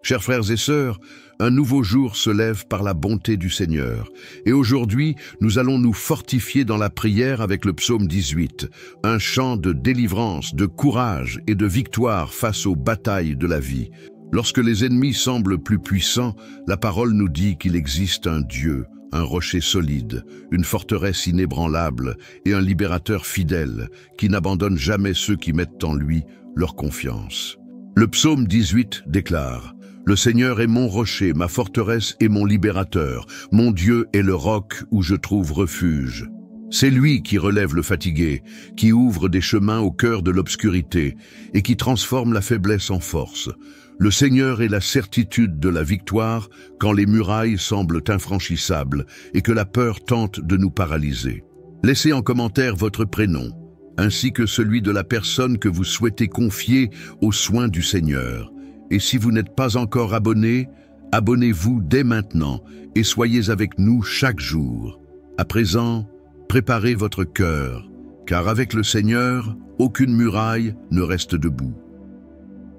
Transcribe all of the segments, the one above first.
Chers frères et sœurs, un nouveau jour se lève par la bonté du Seigneur. Et aujourd'hui, nous allons nous fortifier dans la prière avec le psaume 18, un chant de délivrance, de courage et de victoire face aux batailles de la vie. Lorsque les ennemis semblent plus puissants, la parole nous dit qu'il existe un Dieu, un rocher solide, une forteresse inébranlable et un libérateur fidèle qui n'abandonne jamais ceux qui mettent en lui leur confiance. Le psaume 18 déclare: « Le Seigneur est mon rocher, ma forteresse et mon libérateur. Mon Dieu est le roc où je trouve refuge. » C'est lui qui relève le fatigué, qui ouvre des chemins au cœur de l'obscurité et qui transforme la faiblesse en force. Le Seigneur est la certitude de la victoire quand les murailles semblent infranchissables et que la peur tente de nous paralyser. Laissez en commentaire votre prénom, ainsi que celui de la personne que vous souhaitez confier aux soins du Seigneur. Et si vous n'êtes pas encore abonné, abonnez-vous dès maintenant et soyez avec nous chaque jour. À présent, préparez votre cœur, car avec le Seigneur, aucune muraille ne reste debout.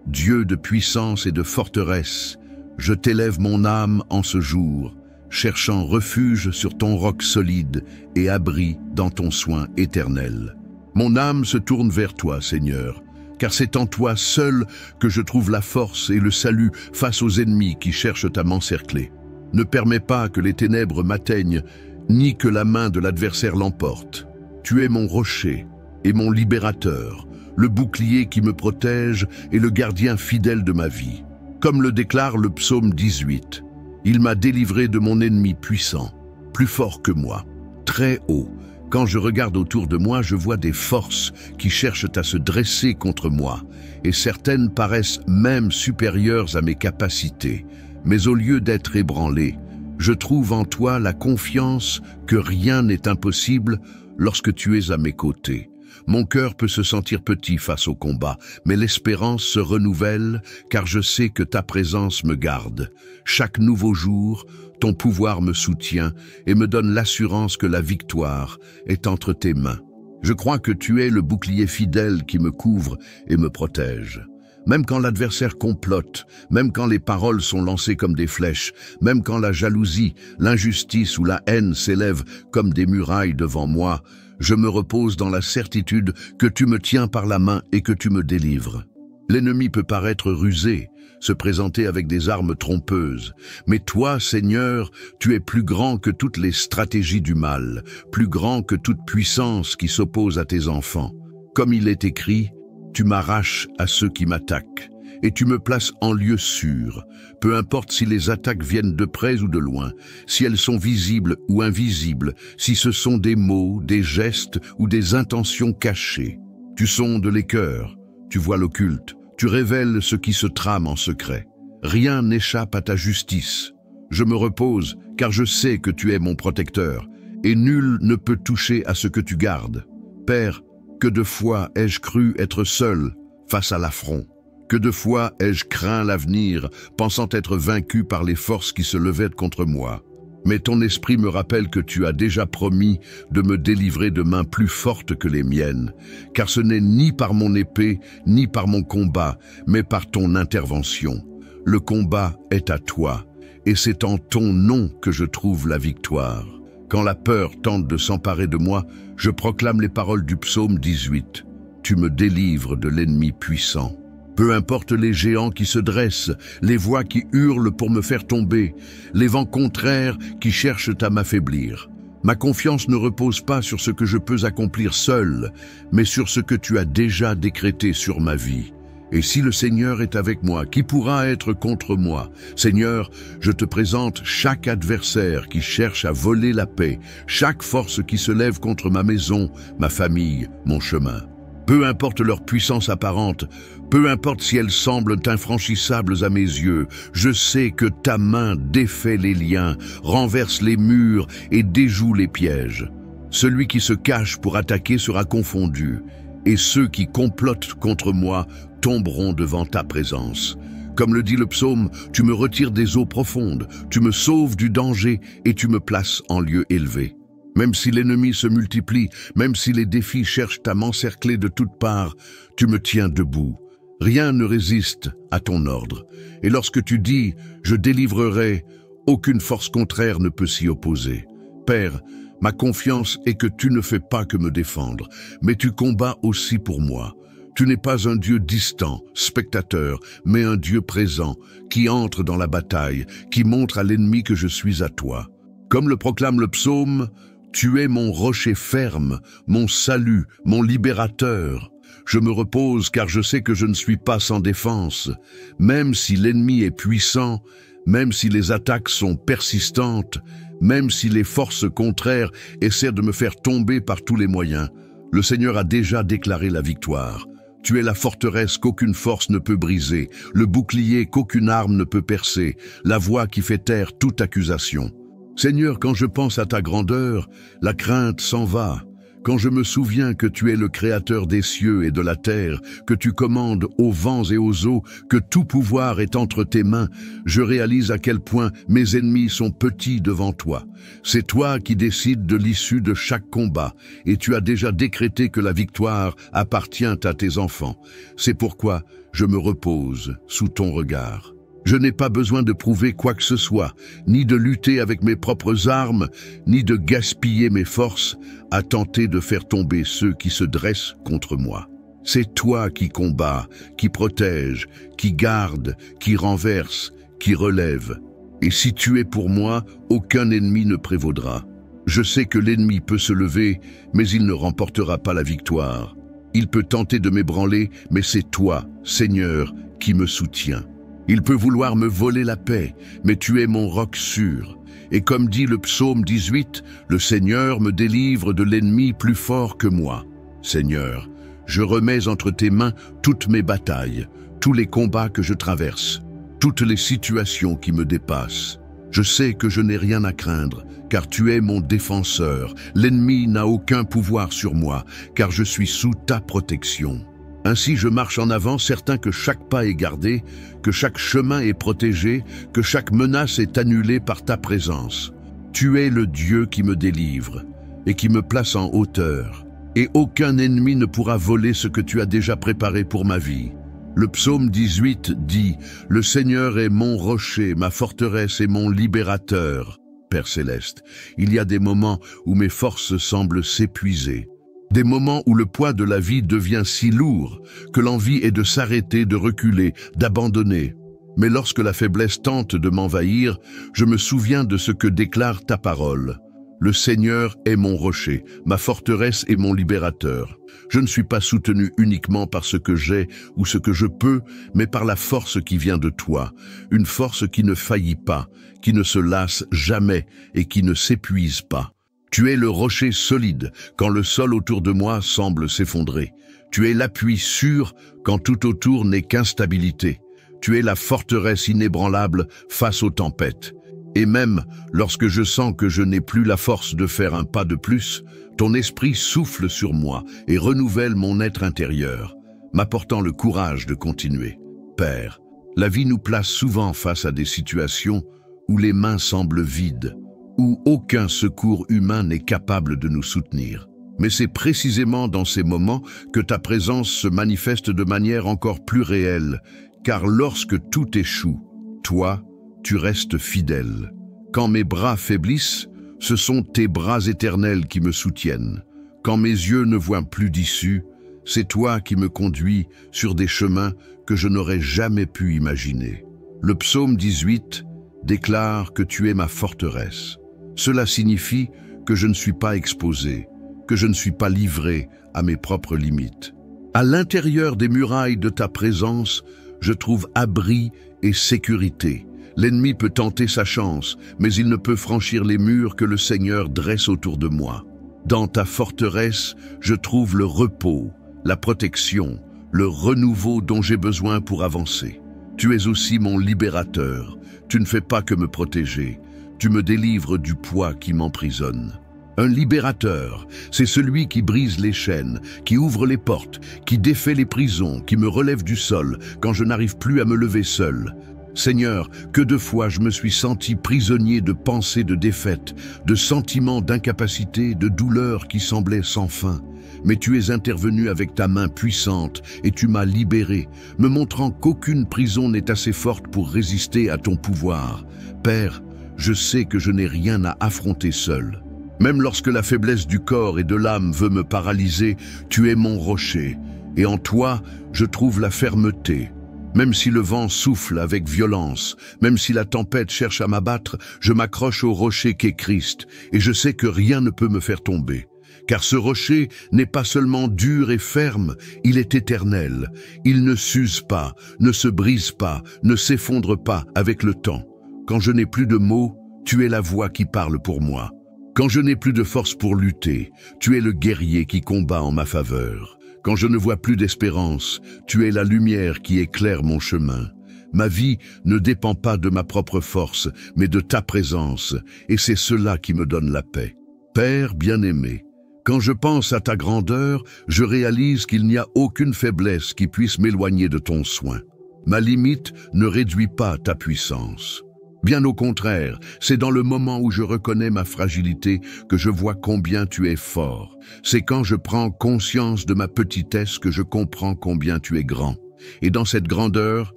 Dieu de puissance et de forteresse, je t'élève mon âme en ce jour, cherchant refuge sur ton roc solide et abri dans ton soin éternel. Mon âme se tourne vers toi, Seigneur, car c'est en toi seul que je trouve la force et le salut face aux ennemis qui cherchent à m'encercler. Ne permets pas que les ténèbres m'atteignent, ni que la main de l'adversaire l'emporte. Tu es mon rocher et mon libérateur, le bouclier qui me protège et le gardien fidèle de ma vie. Comme le déclare le psaume 18, « Il m'a délivré de mon ennemi puissant, plus fort que moi, très haut. Quand je regarde autour de moi, je vois des forces qui cherchent à se dresser contre moi, et certaines paraissent même supérieures à mes capacités. Mais au lieu d'être ébranlé, je trouve en toi la confiance que rien n'est impossible lorsque tu es à mes côtés. Mon cœur peut se sentir petit face au combat, mais l'espérance se renouvelle car je sais que ta présence me garde. Chaque nouveau jour, ton pouvoir me soutient et me donne l'assurance que la victoire est entre tes mains. Je crois que tu es le bouclier fidèle qui me couvre et me protège. Même quand l'adversaire complote, même quand les paroles sont lancées comme des flèches, même quand la jalousie, l'injustice ou la haine s'élèvent comme des murailles devant moi, je me repose dans la certitude que tu me tiens par la main et que tu me délivres. L'ennemi peut paraître rusé, se présenter avec des armes trompeuses, mais toi, Seigneur, tu es plus grand que toutes les stratégies du mal, plus grand que toute puissance qui s'oppose à tes enfants. Comme il est écrit, tu m'arraches à ceux qui m'attaquent, et tu me places en lieu sûr, peu importe si les attaques viennent de près ou de loin, si elles sont visibles ou invisibles, si ce sont des mots, des gestes ou des intentions cachées. Tu sondes les cœurs, tu vois l'occulte, tu révèles ce qui se trame en secret. Rien n'échappe à ta justice. Je me repose, car je sais que tu es mon protecteur, et nul ne peut toucher à ce que tu gardes. Père, que de fois ai-je cru être seul face à l'affront? Que de fois ai-je craint l'avenir, pensant être vaincu par les forces qui se levaient contre moi. Mais ton esprit me rappelle que tu as déjà promis de me délivrer de mains plus fortes que les miennes, car ce n'est ni par mon épée, ni par mon combat, mais par ton intervention. Le combat est à toi, et c'est en ton nom que je trouve la victoire. Quand la peur tente de s'emparer de moi, je proclame les paroles du psaume 18. Tu me délivres de l'ennemi puissant. Peu importe les géants qui se dressent, les voix qui hurlent pour me faire tomber, les vents contraires qui cherchent à m'affaiblir. Ma confiance ne repose pas sur ce que je peux accomplir seul, mais sur ce que tu as déjà décrété sur ma vie. Et si le Seigneur est avec moi, qui pourra être contre moi? Seigneur, je te présente chaque adversaire qui cherche à voler la paix, chaque force qui se lève contre ma maison, ma famille, mon chemin. Peu importe leur puissance apparente, peu importe si elles semblent infranchissables à mes yeux, je sais que ta main défait les liens, renverse les murs et déjoue les pièges. Celui qui se cache pour attaquer sera confondu, et ceux qui complotent contre moi tomberont devant ta présence. Comme le dit le psaume, tu me retires des eaux profondes, tu me sauves du danger et tu me places en lieu élevé. Même si l'ennemi se multiplie, même si les défis cherchent à m'encercler de toutes parts, tu me tiens debout. Rien ne résiste à ton ordre. Et lorsque tu dis « je délivrerai », aucune force contraire ne peut s'y opposer. Père, ma confiance est que tu ne fais pas que me défendre, mais tu combats aussi pour moi. Tu n'es pas un Dieu distant, spectateur, mais un Dieu présent, qui entre dans la bataille, qui montre à l'ennemi que je suis à toi. Comme le proclame le psaume, « Tu es mon rocher ferme, mon salut, mon libérateur ». Je me repose car je sais que je ne suis pas sans défense. Même si l'ennemi est puissant, même si les attaques sont persistantes, même si les forces contraires essaient de me faire tomber par tous les moyens, le Seigneur a déjà déclaré la victoire. Tu es la forteresse qu'aucune force ne peut briser, le bouclier qu'aucune arme ne peut percer, la voix qui fait taire toute accusation. Seigneur, quand je pense à ta grandeur, la crainte s'en va. Quand je me souviens que tu es le créateur des cieux et de la terre, que tu commandes aux vents et aux eaux, que tout pouvoir est entre tes mains, je réalise à quel point mes ennemis sont petits devant toi. C'est toi qui décides de l'issue de chaque combat, et tu as déjà décrété que la victoire appartient à tes enfants. C'est pourquoi je me repose sous ton regard. Je n'ai pas besoin de prouver quoi que ce soit, ni de lutter avec mes propres armes, ni de gaspiller mes forces à tenter de faire tomber ceux qui se dressent contre moi. C'est toi qui combats, qui protège, qui garde, qui renverse, qui relève. Et si tu es pour moi, aucun ennemi ne prévaudra. Je sais que l'ennemi peut se lever, mais il ne remportera pas la victoire. Il peut tenter de m'ébranler, mais c'est toi, Seigneur, qui me soutiens. Il peut vouloir me voler la paix, mais tu es mon roc sûr. Et comme dit le psaume 18, le Seigneur me délivre de l'ennemi plus fort que moi. Seigneur, je remets entre tes mains toutes mes batailles, tous les combats que je traverse, toutes les situations qui me dépassent. Je sais que je n'ai rien à craindre, car tu es mon défenseur. L'ennemi n'a aucun pouvoir sur moi, car je suis sous ta protection. Ainsi je marche en avant, certain que chaque pas est gardé, que chaque chemin est protégé, que chaque menace est annulée par ta présence. Tu es le Dieu qui me délivre et qui me place en hauteur. Et aucun ennemi ne pourra voler ce que tu as déjà préparé pour ma vie. Le psaume 18 dit « Le Seigneur est mon rocher, ma forteresse et mon libérateur. » Père céleste, il y a des moments où mes forces semblent s'épuiser. Des moments où le poids de la vie devient si lourd que l'envie est de s'arrêter, de reculer, d'abandonner. Mais lorsque la faiblesse tente de m'envahir, je me souviens de ce que déclare ta parole. Le Seigneur est mon rocher, ma forteresse et mon libérateur. Je ne suis pas soutenu uniquement par ce que j'ai ou ce que je peux, mais par la force qui vient de toi. Une force qui ne faillit pas, qui ne se lasse jamais et qui ne s'épuise pas. Tu es le rocher solide quand le sol autour de moi semble s'effondrer. Tu es l'appui sûr quand tout autour n'est qu'instabilité. Tu es la forteresse inébranlable face aux tempêtes. Et même lorsque je sens que je n'ai plus la force de faire un pas de plus, ton esprit souffle sur moi et renouvelle mon être intérieur, m'apportant le courage de continuer. Père, la vie nous place souvent face à des situations où les mains semblent vides, où aucun secours humain n'est capable de nous soutenir. Mais c'est précisément dans ces moments que ta présence se manifeste de manière encore plus réelle, car lorsque tout échoue, toi, tu restes fidèle. Quand mes bras faiblissent, ce sont tes bras éternels qui me soutiennent. Quand mes yeux ne voient plus d'issue, c'est toi qui me conduis sur des chemins que je n'aurais jamais pu imaginer. Le psaume 18 déclare que tu es ma forteresse. Cela signifie que je ne suis pas exposé, que je ne suis pas livré à mes propres limites. À l'intérieur des murailles de ta présence, je trouve abri et sécurité. L'ennemi peut tenter sa chance, mais il ne peut franchir les murs que le Seigneur dresse autour de moi. Dans ta forteresse, je trouve le repos, la protection, le renouveau dont j'ai besoin pour avancer. Tu es aussi mon libérateur. Tu ne fais pas que me protéger. Tu me délivres du poids qui m'emprisonne. Un libérateur, c'est celui qui brise les chaînes, qui ouvre les portes, qui défait les prisons, qui me relève du sol quand je n'arrive plus à me lever seul. Seigneur, que de fois je me suis senti prisonnier de pensées de défaite, de sentiments d'incapacité, de douleurs qui semblaient sans fin. Mais tu es intervenu avec ta main puissante et tu m'as libéré, me montrant qu'aucune prison n'est assez forte pour résister à ton pouvoir. Père, je sais que je n'ai rien à affronter seul. Même lorsque la faiblesse du corps et de l'âme veut me paralyser, tu es mon rocher, et en toi, je trouve la fermeté. Même si le vent souffle avec violence, même si la tempête cherche à m'abattre, je m'accroche au rocher qu'est Christ, et je sais que rien ne peut me faire tomber. Car ce rocher n'est pas seulement dur et ferme, il est éternel. Il ne s'use pas, ne se brise pas, ne s'effondre pas avec le temps. Quand je n'ai plus de mots, tu es la voix qui parle pour moi. Quand je n'ai plus de force pour lutter, tu es le guerrier qui combat en ma faveur. Quand je ne vois plus d'espérance, tu es la lumière qui éclaire mon chemin. Ma vie ne dépend pas de ma propre force, mais de ta présence, et c'est cela qui me donne la paix. Père bien-aimé, quand je pense à ta grandeur, je réalise qu'il n'y a aucune faiblesse qui puisse m'éloigner de ton soin. Ma limite ne réduit pas ta puissance. Bien au contraire, c'est dans le moment où je reconnais ma fragilité que je vois combien tu es fort. C'est quand je prends conscience de ma petitesse que je comprends combien tu es grand. Et dans cette grandeur,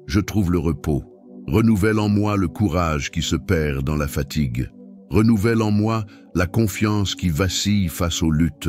je trouve le repos. Renouvelle en moi le courage qui se perd dans la fatigue. Renouvelle en moi la confiance qui vacille face aux luttes.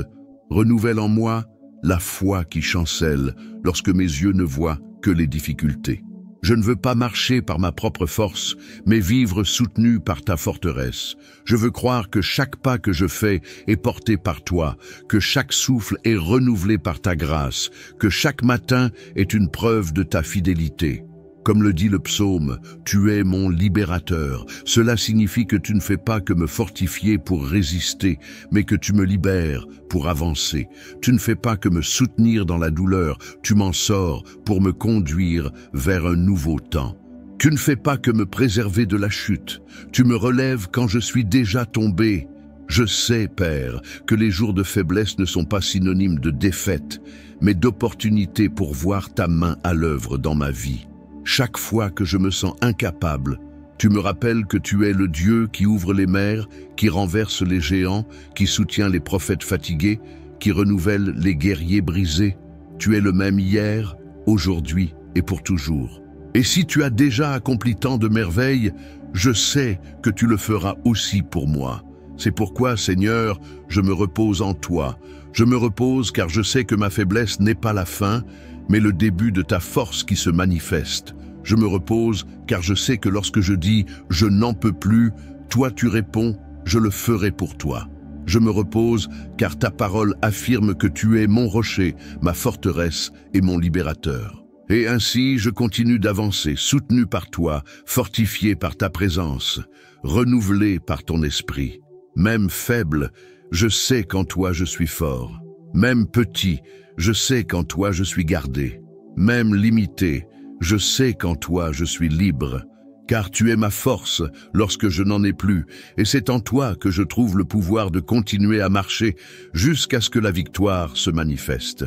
Renouvelle en moi la foi qui chancelle lorsque mes yeux ne voient que les difficultés. Je ne veux pas marcher par ma propre force, mais vivre soutenu par ta forteresse. Je veux croire que chaque pas que je fais est porté par toi, que chaque souffle est renouvelé par ta grâce, que chaque matin est une preuve de ta fidélité. Comme le dit le psaume, tu es mon libérateur. Cela signifie que tu ne fais pas que me fortifier pour résister, mais que tu me libères pour avancer. Tu ne fais pas que me soutenir dans la douleur, tu m'en sors pour me conduire vers un nouveau temps. Tu ne fais pas que me préserver de la chute, tu me relèves quand je suis déjà tombé. Je sais, Père, que les jours de faiblesse ne sont pas synonymes de défaite, mais d'opportunité pour voir ta main à l'œuvre dans ma vie. Chaque fois que je me sens incapable, tu me rappelles que tu es le Dieu qui ouvre les mers, qui renverse les géants, qui soutient les prophètes fatigués, qui renouvelle les guerriers brisés. Tu es le même hier, aujourd'hui et pour toujours. Et si tu as déjà accompli tant de merveilles, je sais que tu le feras aussi pour moi. C'est pourquoi, Seigneur, je me repose en toi. Je me repose car je sais que ma faiblesse n'est pas la fin, mais le début de ta force qui se manifeste. Je me repose car je sais que lorsque je dis « je n'en peux plus », toi tu réponds « je le ferai pour toi ». Je me repose car ta parole affirme que tu es mon rocher, ma forteresse et mon libérateur. Et ainsi je continue d'avancer, soutenu par toi, fortifié par ta présence, renouvelé par ton esprit. Même faible, je sais qu'en toi je suis fort. Même petit, je sais qu'en toi je suis gardé. Même limité, je sais qu'en toi je suis libre. Car tu es ma force lorsque je n'en ai plus, et c'est en toi que je trouve le pouvoir de continuer à marcher jusqu'à ce que la victoire se manifeste.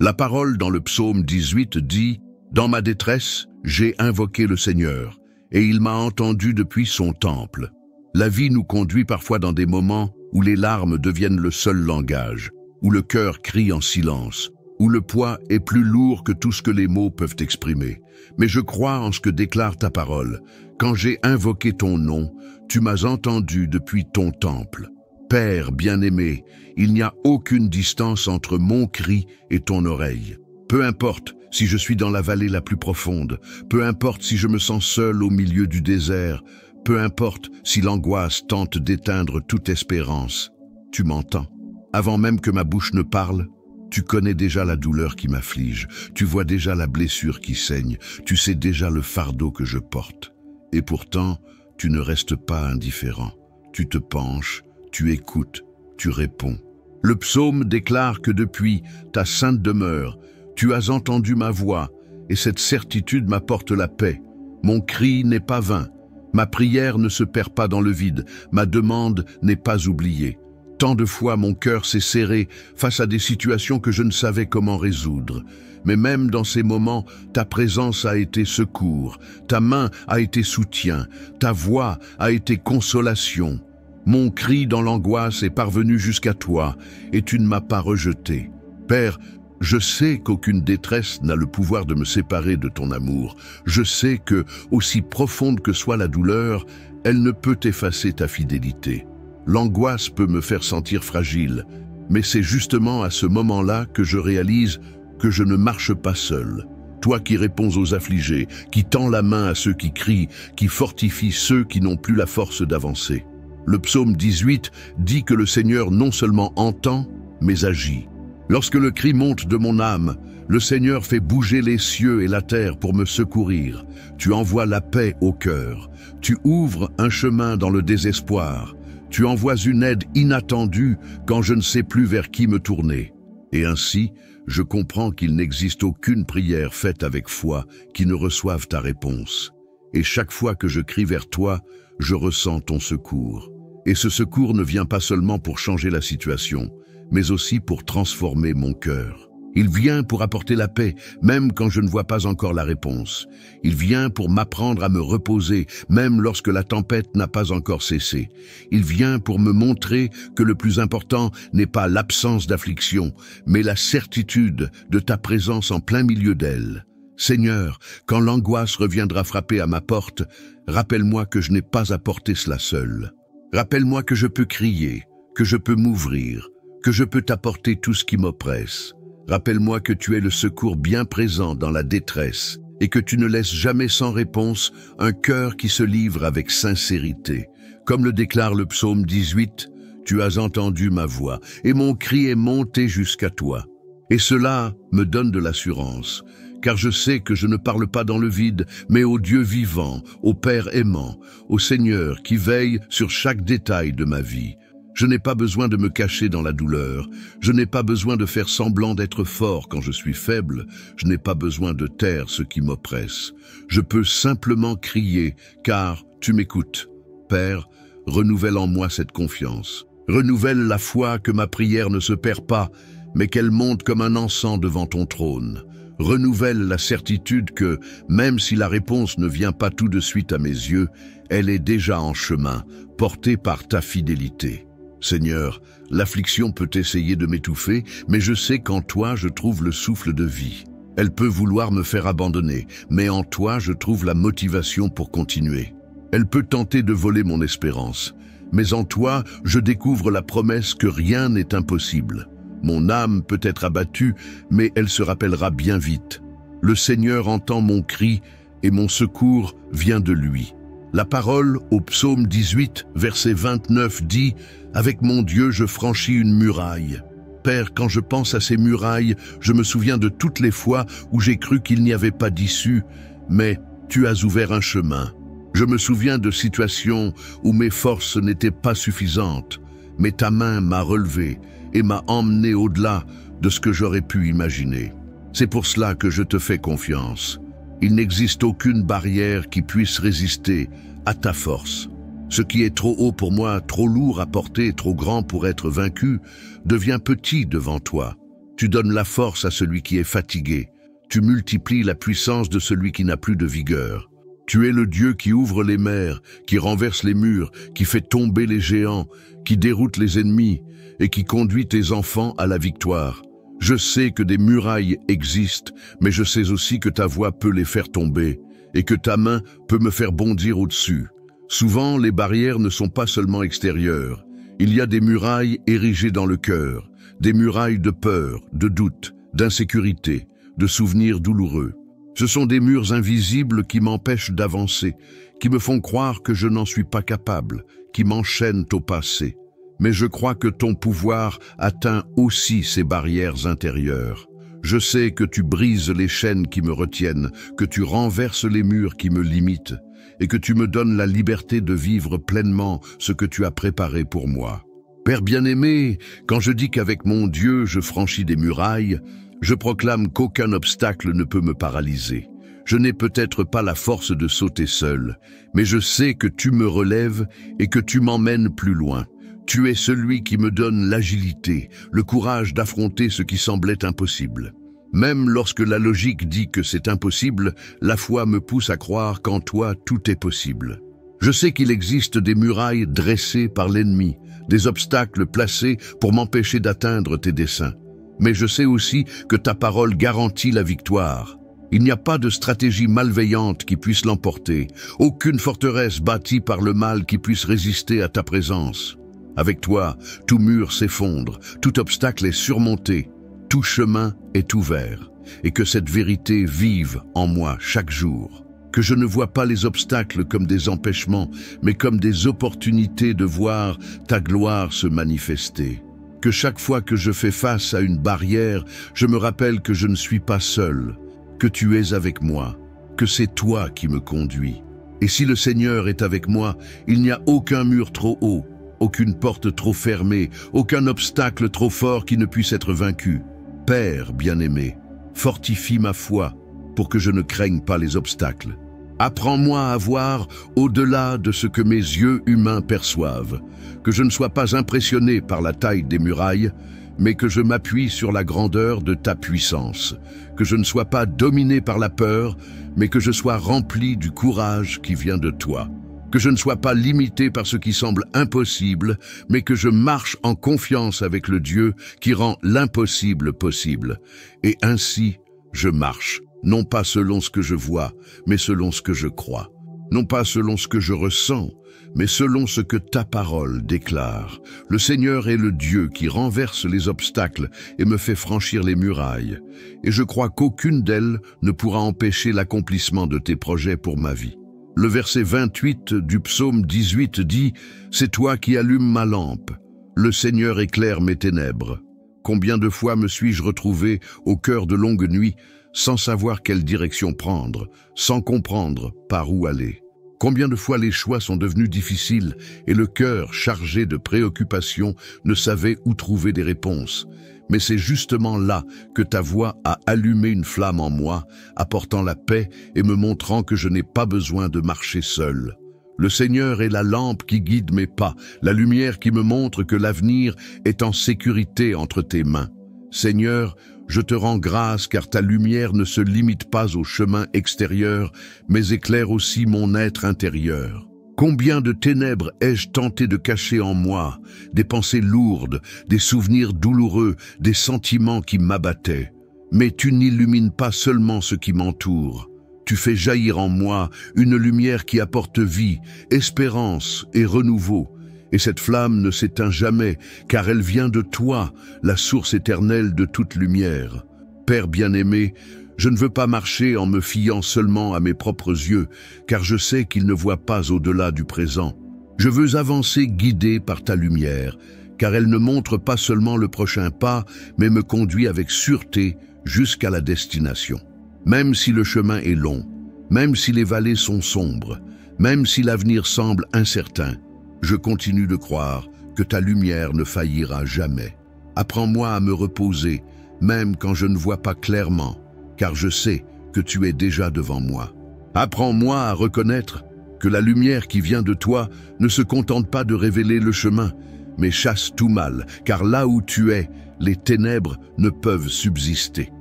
La parole dans le psaume 18 dit « Dans ma détresse, j'ai invoqué le Seigneur, et il m'a entendu depuis son temple. » La vie nous conduit parfois dans des moments où les larmes deviennent le seul langage, où le cœur crie en silence, où le poids est plus lourd que tout ce que les mots peuvent exprimer. Mais je crois en ce que déclare ta parole. Quand j'ai invoqué ton nom, tu m'as entendu depuis ton temple. Père bien-aimé, il n'y a aucune distance entre mon cri et ton oreille. Peu importe si je suis dans la vallée la plus profonde, peu importe si je me sens seul au milieu du désert, peu importe si l'angoisse tente d'éteindre toute espérance, tu m'entends. Avant même que ma bouche ne parle, tu connais déjà la douleur qui m'afflige, tu vois déjà la blessure qui saigne, tu sais déjà le fardeau que je porte. Et pourtant, tu ne restes pas indifférent. Tu te penches, tu écoutes, tu réponds. Le psaume déclare que depuis ta sainte demeure, tu as entendu ma voix, et cette certitude m'apporte la paix. Mon cri n'est pas vain, ma prière ne se perd pas dans le vide, ma demande n'est pas oubliée. Tant de fois mon cœur s'est serré face à des situations que je ne savais comment résoudre. Mais même dans ces moments, ta présence a été secours, ta main a été soutien, ta voix a été consolation. Mon cri dans l'angoisse est parvenu jusqu'à toi, et tu ne m'as pas rejeté. Père, je sais qu'aucune détresse n'a le pouvoir de me séparer de ton amour. Je sais que, aussi profonde que soit la douleur, elle ne peut effacer ta fidélité. L'angoisse peut me faire sentir fragile, mais c'est justement à ce moment-là que je réalise que je ne marche pas seul. Toi qui réponds aux affligés, qui tends la main à ceux qui crient, qui fortifie ceux qui n'ont plus la force d'avancer. Le psaume 18 dit que le Seigneur non seulement entend, mais agit. Lorsque le cri monte de mon âme, le Seigneur fait bouger les cieux et la terre pour me secourir. Tu envoies la paix au cœur. Tu ouvres un chemin dans le désespoir. Tu envoies une aide inattendue quand je ne sais plus vers qui me tourner. Et ainsi, je comprends qu'il n'existe aucune prière faite avec foi qui ne reçoive ta réponse. Et chaque fois que je crie vers toi, je ressens ton secours. Et ce secours ne vient pas seulement pour changer la situation, mais aussi pour transformer mon cœur. Il vient pour apporter la paix, même quand je ne vois pas encore la réponse. Il vient pour m'apprendre à me reposer, même lorsque la tempête n'a pas encore cessé. Il vient pour me montrer que le plus important n'est pas l'absence d'affliction, mais la certitude de ta présence en plein milieu d'elle. Seigneur, quand l'angoisse reviendra frapper à ma porte, rappelle-moi que je n'ai pas à porter cela seul. Rappelle-moi que je peux crier, que je peux m'ouvrir, que je peux t'apporter tout ce qui m'oppresse. Rappelle-moi que tu es le secours bien présent dans la détresse et que tu ne laisses jamais sans réponse un cœur qui se livre avec sincérité. Comme le déclare le psaume 18, tu as entendu ma voix et mon cri est monté jusqu'à toi. Et cela me donne de l'assurance, car je sais que je ne parle pas dans le vide, mais au Dieu vivant, au Père aimant, au Seigneur qui veille sur chaque détail de ma vie. Je n'ai pas besoin de me cacher dans la douleur. Je n'ai pas besoin de faire semblant d'être fort quand je suis faible. Je n'ai pas besoin de taire ce qui m'oppresse. Je peux simplement crier, car tu m'écoutes. Père, renouvelle en moi cette confiance. Renouvelle la foi que ma prière ne se perd pas, mais qu'elle monte comme un encens devant ton trône. Renouvelle la certitude que, même si la réponse ne vient pas tout de suite à mes yeux, elle est déjà en chemin, portée par ta fidélité. Seigneur, l'affliction peut essayer de m'étouffer, mais je sais qu'en toi je trouve le souffle de vie. Elle peut vouloir me faire abandonner, mais en toi je trouve la motivation pour continuer. Elle peut tenter de voler mon espérance, mais en toi je découvre la promesse que rien n'est impossible. Mon âme peut être abattue, mais elle se rappellera bien vite. Le Seigneur entend mon cri et mon secours vient de lui. La parole au psaume 18, verset 29 dit « Avec mon Dieu, je franchis une muraille ». Père, quand je pense à ces murailles, je me souviens de toutes les fois où j'ai cru qu'il n'y avait pas d'issue, mais tu as ouvert un chemin. Je me souviens de situations où mes forces n'étaient pas suffisantes, mais ta main m'a relevé et m'a emmené au-delà de ce que j'aurais pu imaginer. C'est pour cela que je te fais confiance. Il n'existe aucune barrière qui puisse résister à ta force. Ce qui est trop haut pour moi, trop lourd à porter, trop grand pour être vaincu, devient petit devant toi. Tu donnes la force à celui qui est fatigué. Tu multiplies la puissance de celui qui n'a plus de vigueur. Tu es le Dieu qui ouvre les mers, qui renverse les murs, qui fait tomber les géants, qui déroute les ennemis et qui conduit tes enfants à la victoire. Je sais que des murailles existent, mais je sais aussi que ta voix peut les faire tomber et que ta main peut me faire bondir au-dessus. Souvent, les barrières ne sont pas seulement extérieures. Il y a des murailles érigées dans le cœur, des murailles de peur, de doute, d'insécurité, de souvenirs douloureux. Ce sont des murs invisibles qui m'empêchent d'avancer, qui me font croire que je n'en suis pas capable, qui m'enchaînent au passé. Mais je crois que ton pouvoir atteint aussi ces barrières intérieures. Je sais que tu brises les chaînes qui me retiennent, que tu renverses les murs qui me limitent, et que tu me donnes la liberté de vivre pleinement ce que tu as préparé pour moi. Père bien-aimé, quand je dis qu'avec mon Dieu je franchis des murailles, je proclame qu'aucun obstacle ne peut me paralyser. Je n'ai peut-être pas la force de sauter seul, mais je sais que tu me relèves et que tu m'emmènes plus loin. Tu es celui qui me donne l'agilité, le courage d'affronter ce qui semblait impossible. Même lorsque la logique dit que c'est impossible, la foi me pousse à croire qu'en toi tout est possible. Je sais qu'il existe des murailles dressées par l'ennemi, des obstacles placés pour m'empêcher d'atteindre tes desseins. Mais je sais aussi que ta parole garantit la victoire. Il n'y a pas de stratégie malveillante qui puisse l'emporter, aucune forteresse bâtie par le mal qui puisse résister à ta présence. Avec toi, tout mur s'effondre, tout obstacle est surmonté, tout chemin est ouvert, et que cette vérité vive en moi chaque jour. Que je ne vois pas les obstacles comme des empêchements, mais comme des opportunités de voir ta gloire se manifester. Que chaque fois que je fais face à une barrière, je me rappelle que je ne suis pas seul, que tu es avec moi, que c'est toi qui me conduis. Et si le Seigneur est avec moi, il n'y a aucun mur trop haut, aucune porte trop fermée, aucun obstacle trop fort qui ne puisse être vaincu. Père bien-aimé, fortifie ma foi pour que je ne craigne pas les obstacles. Apprends-moi à voir au-delà de ce que mes yeux humains perçoivent, que je ne sois pas impressionné par la taille des murailles, mais que je m'appuie sur la grandeur de ta puissance, que je ne sois pas dominé par la peur, mais que je sois rempli du courage qui vient de toi, que je ne sois pas limité par ce qui semble impossible, mais que je marche en confiance avec le Dieu qui rend l'impossible possible. Et ainsi, je marche, non pas selon ce que je vois, mais selon ce que je crois, non pas selon ce que je ressens, mais selon ce que ta parole déclare. Le Seigneur est le Dieu qui renverse les obstacles et me fait franchir les murailles. Et je crois qu'aucune d'elles ne pourra empêcher l'accomplissement de tes projets pour ma vie. Le verset 28 du psaume 18 dit « C'est toi qui allumes ma lampe. Le Seigneur éclaire mes ténèbres. Combien de fois me suis-je retrouvé au cœur de longues nuits, sans savoir quelle direction prendre, sans comprendre par où aller. Combien de fois les choix sont devenus difficiles et le cœur, chargé de préoccupations, ne savait où trouver des réponses. Mais c'est justement là que ta voix a allumé une flamme en moi, apportant la paix et me montrant que je n'ai pas besoin de marcher seul. Le Seigneur est la lampe qui guide mes pas, la lumière qui me montre que l'avenir est en sécurité entre tes mains. Seigneur, je te rends grâce car ta lumière ne se limite pas au chemin extérieur, mais éclaire aussi mon être intérieur. Combien de ténèbres ai-je tenté de cacher en moi, des pensées lourdes, des souvenirs douloureux, des sentiments qui m'abattaient. Mais tu n'illumines pas seulement ce qui m'entoure. Tu fais jaillir en moi une lumière qui apporte vie, espérance et renouveau. Et cette flamme ne s'éteint jamais, car elle vient de toi, la source éternelle de toute lumière. Père bien-aimé, je ne veux pas marcher en me fiant seulement à mes propres yeux, car je sais qu'ils ne voient pas au-delà du présent. Je veux avancer guidé par ta lumière, car elle ne montre pas seulement le prochain pas, mais me conduit avec sûreté jusqu'à la destination. Même si le chemin est long, même si les vallées sont sombres, même si l'avenir semble incertain, je continue de croire que ta lumière ne faillira jamais. Apprends-moi à me reposer, même quand je ne vois pas clairement, car je sais que tu es déjà devant moi. Apprends-moi à reconnaître que la lumière qui vient de toi ne se contente pas de révéler le chemin, mais chasse tout mal, car là où tu es, les ténèbres ne peuvent subsister.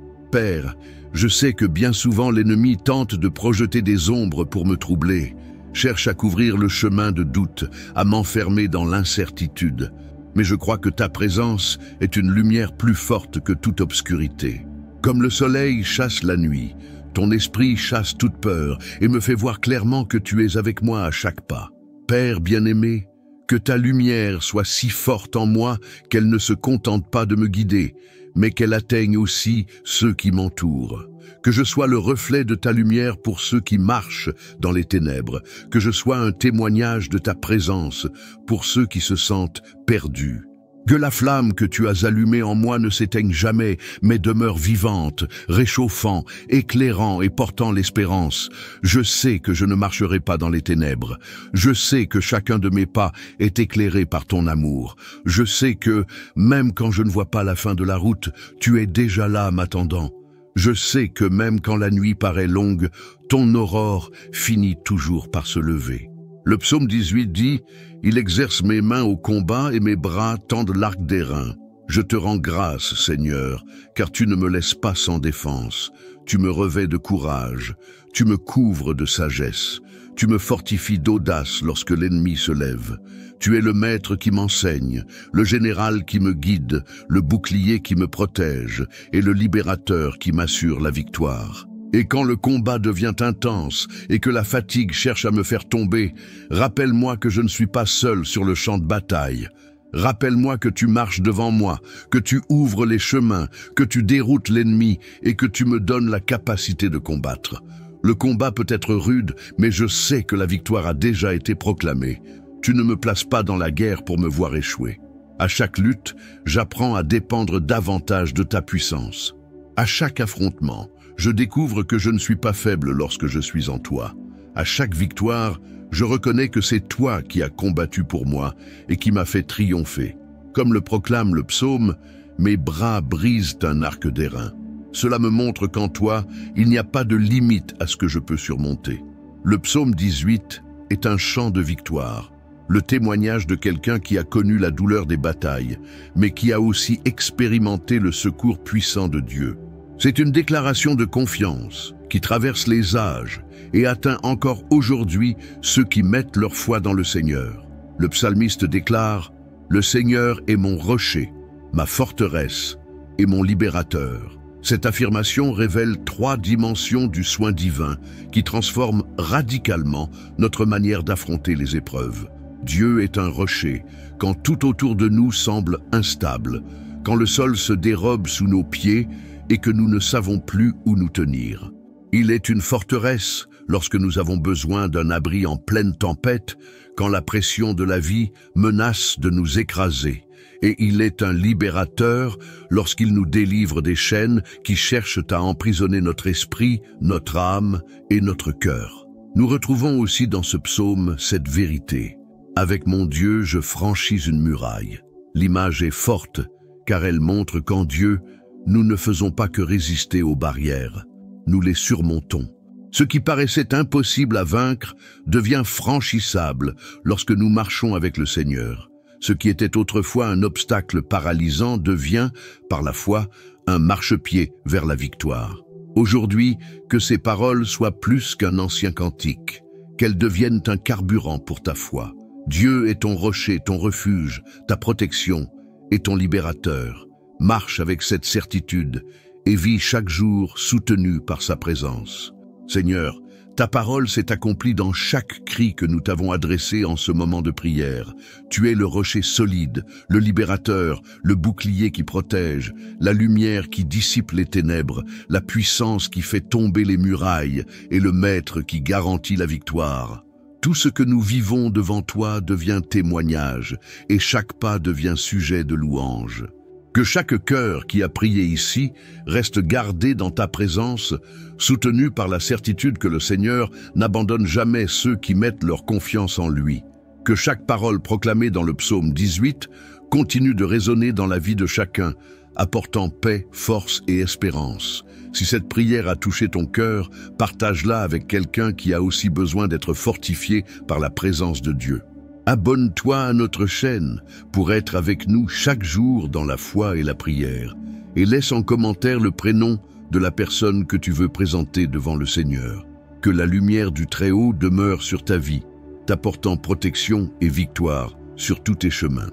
Père, je sais que bien souvent l'ennemi tente de projeter des ombres pour me troubler, cherche à couvrir le chemin de doute, à m'enfermer dans l'incertitude. Mais je crois que ta présence est une lumière plus forte que toute obscurité. Comme le soleil chasse la nuit, ton esprit chasse toute peur et me fait voir clairement que tu es avec moi à chaque pas. Père bien-aimé, que ta lumière soit si forte en moi qu'elle ne se contente pas de me guider, mais qu'elle atteigne aussi ceux qui m'entourent. Que je sois le reflet de ta lumière pour ceux qui marchent dans les ténèbres, que je sois un témoignage de ta présence pour ceux qui se sentent perdus. Que la flamme que tu as allumée en moi ne s'éteigne jamais, mais demeure vivante, réchauffant, éclairant et portant l'espérance. Je sais que je ne marcherai pas dans les ténèbres. Je sais que chacun de mes pas est éclairé par ton amour. Je sais que, même quand je ne vois pas la fin de la route, tu es déjà là m'attendant. Je sais que même quand la nuit paraît longue, ton aurore finit toujours par se lever. Le psaume 18 dit « Il exerce mes mains au combat et mes bras tendent l'arc d'airain. Je te rends grâce, Seigneur, car tu ne me laisses pas sans défense. Tu me revêts de courage, tu me couvres de sagesse. Tu me fortifies d'audace lorsque l'ennemi se lève. Tu es le maître qui m'enseigne, le général qui me guide, le bouclier qui me protège et le libérateur qui m'assure la victoire. Et quand le combat devient intense et que la fatigue cherche à me faire tomber, rappelle-moi que je ne suis pas seul sur le champ de bataille. Rappelle-moi que tu marches devant moi, que tu ouvres les chemins, que tu déroutes l'ennemi et que tu me donnes la capacité de combattre. Le combat peut être rude, mais je sais que la victoire a déjà été proclamée. Tu ne me places pas dans la guerre pour me voir échouer. À chaque lutte, j'apprends à dépendre davantage de ta puissance. À chaque affrontement, je découvre que je ne suis pas faible lorsque je suis en toi. À chaque victoire, je reconnais que c'est toi qui as combattu pour moi et qui m'as fait triompher. Comme le proclame le psaume, mes bras brisent un arc d'airain. Cela me montre qu'en toi, il n'y a pas de limite à ce que je peux surmonter. Le psaume 18 est un chant de victoire, le témoignage de quelqu'un qui a connu la douleur des batailles, mais qui a aussi expérimenté le secours puissant de Dieu. C'est une déclaration de confiance qui traverse les âges et atteint encore aujourd'hui ceux qui mettent leur foi dans le Seigneur. Le psalmiste déclare « Le Seigneur est mon rocher, ma forteresse et mon libérateur ». Cette affirmation révèle 3 dimensions du soin divin qui transforment radicalement notre manière d'affronter les épreuves. Dieu est un rocher quand tout autour de nous semble instable, quand le sol se dérobe sous nos pieds et que nous ne savons plus où nous tenir. Il est une forteresse lorsque nous avons besoin d'un abri en pleine tempête, quand la pression de la vie menace de nous écraser. Et il est un libérateur lorsqu'il nous délivre des chaînes qui cherchent à emprisonner notre esprit, notre âme et notre cœur. Nous retrouvons aussi dans ce psaume cette vérité. Avec mon Dieu, je franchis une muraille. L'image est forte car elle montre qu'en Dieu, nous ne faisons pas que résister aux barrières, nous les surmontons. Ce qui paraissait impossible à vaincre devient franchissable lorsque nous marchons avec le Seigneur. Ce qui était autrefois un obstacle paralysant devient, par la foi, un marchepied vers la victoire. Aujourd'hui, que ces paroles soient plus qu'un ancien cantique, qu'elles deviennent un carburant pour ta foi. Dieu est ton rocher, ton refuge, ta protection et ton libérateur. Marche avec cette certitude et vis chaque jour soutenu par sa présence. Seigneur, ta parole s'est accomplie dans chaque cri que nous t'avons adressé en ce moment de prière. Tu es le rocher solide, le libérateur, le bouclier qui protège, la lumière qui dissipe les ténèbres, la puissance qui fait tomber les murailles et le maître qui garantit la victoire. Tout ce que nous vivons devant toi devient témoignage et chaque pas devient sujet de louange. Que chaque cœur qui a prié ici reste gardé dans ta présence, soutenu par la certitude que le Seigneur n'abandonne jamais ceux qui mettent leur confiance en lui. Que chaque parole proclamée dans le psaume 18 continue de résonner dans la vie de chacun, apportant paix, force et espérance. Si cette prière a touché ton cœur, partage-la avec quelqu'un qui a aussi besoin d'être fortifié par la présence de Dieu. Abonne-toi à notre chaîne pour être avec nous chaque jour dans la foi et la prière. Et laisse en commentaire le prénom de la personne que tu veux présenter devant le Seigneur. Que la lumière du Très-Haut demeure sur ta vie, t'apportant protection et victoire sur tous tes chemins.